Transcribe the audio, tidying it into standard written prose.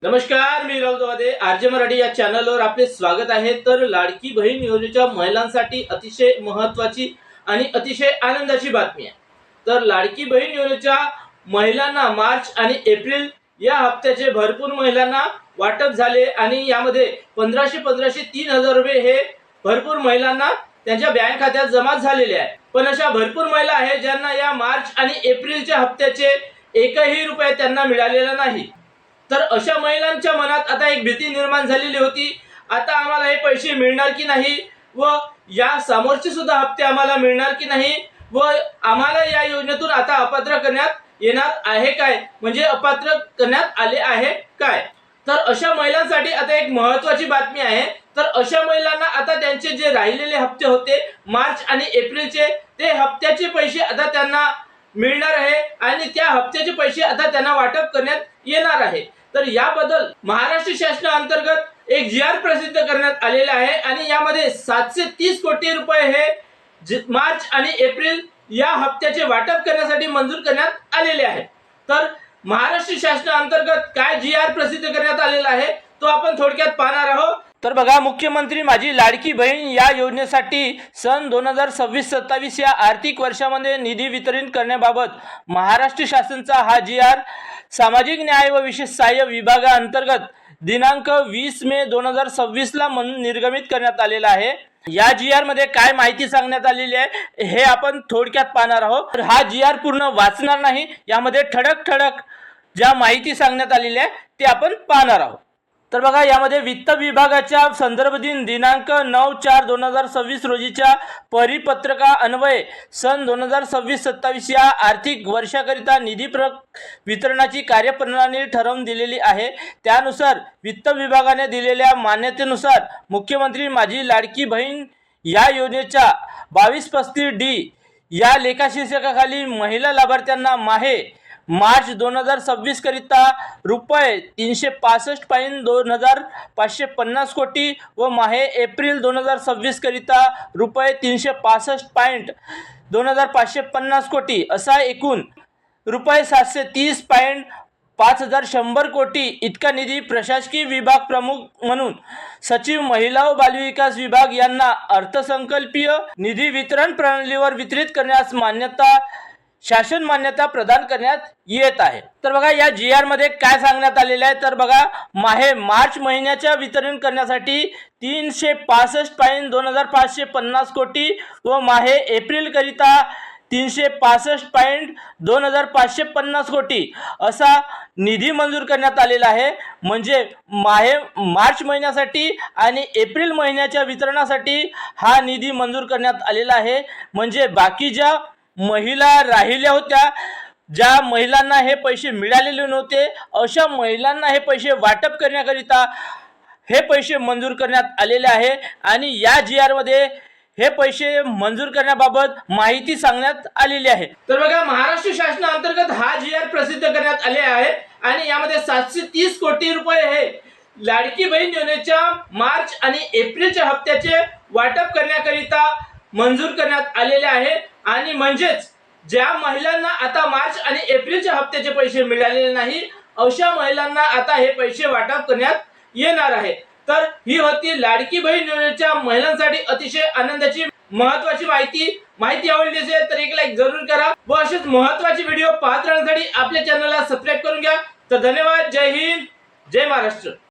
नमस्कार, मी राहुल दवादे आरजे मराठी या चॅनलवर आपले स्वागत आहे। तर लाडकी बहीण योजनेच्या महिलांसाठी अतिशय महत्त्वाची आणि अतिशय आनंदाची बातमी आहे। तर लाडकी बहीण योजनेच्या महिलांना मार्च आणि एप्रिल या हप्त्याचे भरपूर महिलांना वाटप झाले आणि यामध्ये 1500 3000 रुपये हे भरपूर महिलांना त्यांच्या बँक खात्यात जमा झालेले आहे। पण अशा भरपूर महिला आहेत ज्यांना या मार्च आणि एप्रिलच्या हप्त्याचे एकही रुपये त्यांना मिळालेला नाही। तर अशा महिलांच्या मनात आता एक भीती निर्माण झालेली होती। आता आम्हाला हे पैसे मिळणार की नाही व या समोरचे सुद्धा हप्ते आम्हाला मिळणार की नाही व आम्हाला या योजनेतून आता अपात्र करण्यात येणार आहे काय, म्हणजे अपात्र करण्यात आले आहे काय। तर अशा महिलांसाठी आता एक महत्त्वाची बातमी आहे। तर अशा महिलांना आता त्यांचे जे राहिलेले हप्ते होते मार्च आणि एप्रिलचे, ते हप्त्याचे पैसे आता त्यांना मिळणार आहे आणि त्या हप्त्याचे पैसे आता त्यांना वाटप करण्यात येणार आहे। तर याबद्दल महाराष्ट्र शासनाअंतर्गत एक जी आर प्रसिद्ध करण्यात आलेला आहे आणि यामध्ये 730 कोटी रुपये हे मार्च आणि एप्रिल या हप्त्याचे वाटप करण्यासाठी मंजूर करण्यात आलेले आहे। तर महाराष्ट्र शासनाअंतर्गत काय जी आर प्रसिद्ध करण्यात आलेला आहे तो आपण थोडक्यात पाहणार आहोत। तर बघा, मुख्यमंत्री माझी लाडकी बहीण या योजनेसाठी सन 2026-27 या आर्थिक वर्षामध्ये निधी वितरित करण्याबाबत महाराष्ट्र शासनाचा हा जी आर सामाजिक न्याय व विशेष सहाय्य विभागाअंतर्गत दिनांक 20 मे 2026 ला निर्गमित करण्यात आलेला आहे। या जी आर मध्ये काय माहिती सांगण्यात आलेली आहे हे आपण थोडक्यात पाहणार आहोत। तर हा जी आर पूर्ण वाचणार नाही, यामध्ये ठळक ज्या माहिती सांगण्यात आलेली आहे ते आपण पाहणार आहोत। तर बघा, यामध्ये वित्त विभागाच्या संदर्भ दिनांक 9/4/2026 रोजीच्या परिपत्रका अन्वये सन 2026-27 या आर्थिक वर्षाकरिता निधी वितरणाची कार्यप्रणाली ठरवून दिलेली आहे। त्यानुसार वित्त विभागाने दिलेल्या मान्यतेनुसार मुख्यमंत्री माझी लाडकी बहीण या योजनेच्या 2235D या लेखाशीर्षकाखाली महिला लाभार्थ्यांना मार्च 2026 करिता रुपये 365.2550 कोटी व एप्रिल 2026 करिता रुपये 365.2550 कोटी असा एकूण रुपये 730.5100 कोटी इतका निधी प्रशासकीय विभाग प्रमुख म्हणून सचिव महिला व बालविकास विभाग यांना अर्थसंकल्पीय निधी वितरण प्रणालीवर वितरित करण्यास शासन मान्यता प्रदान करण्यात येत आहे। तर बघा, या जी आर मध्ये काय सांगण्यात आलेले आहे तर बघा, मार्च महिन्याच्या वितरण करण्यासाठी 365.2550 कोटी व एप्रिल करिता 365.2550 कोटी असा निधी मंजूर करण्यात आलेला आहे। म्हणजे मार्च महिन्यासाठी आणि एप्रिल महिन्याच्या वितरणासाठी हा निधी मंजूर करण्यात आलेला आहे। म्हणजे बाकी ज्या महिला राहिल्या होत्या, ज्या महिलांना हे पैसे मिळालेले नव्हते, अशा महिलांना हे पैसे वाटप करण्याकरिता हे पैसे मंजूर करण्यात आलेले आहे आणि या जी आर मध्ये हे पैसे मंजूर करण्याबाबत माहिती सांगण्यात आलेली आहे। तर बघा, महाराष्ट्र शासनाअंतर्गत हा जी आर प्रसिद्ध करण्यात आले आहे आणि यामध्ये 730 कोटी रुपये हे लाडकी बहीण योजनेच्या मार्च आणि एप्रिलच्या हप्त्याचे वाटप करण्याकरिता मंजूर करण्यात आलेले आहे। आणि म्हणजेच ज्या महिलांना आता मार्च आणि एप्रिलच्या हप्त्याचे पैसे मिळालेले नाही, अशा महिलांना आता हे पैसे वाटप करण्यात येणार आहे। तर ही होती लाडकी बहीण योजनेच्या महिलांसाठी अतिशय आनंदाची महत्त्वाची माहिती आवडली असेल तर एक लाईक जरूर करा व असेच महत्त्वाचे व्हिडिओ पाहत राहण्यासाठी आपल्या चॅनलला सबस्क्राईब करून घ्या। तर धन्यवाद, जय हिंद, जय महाराष्ट्र।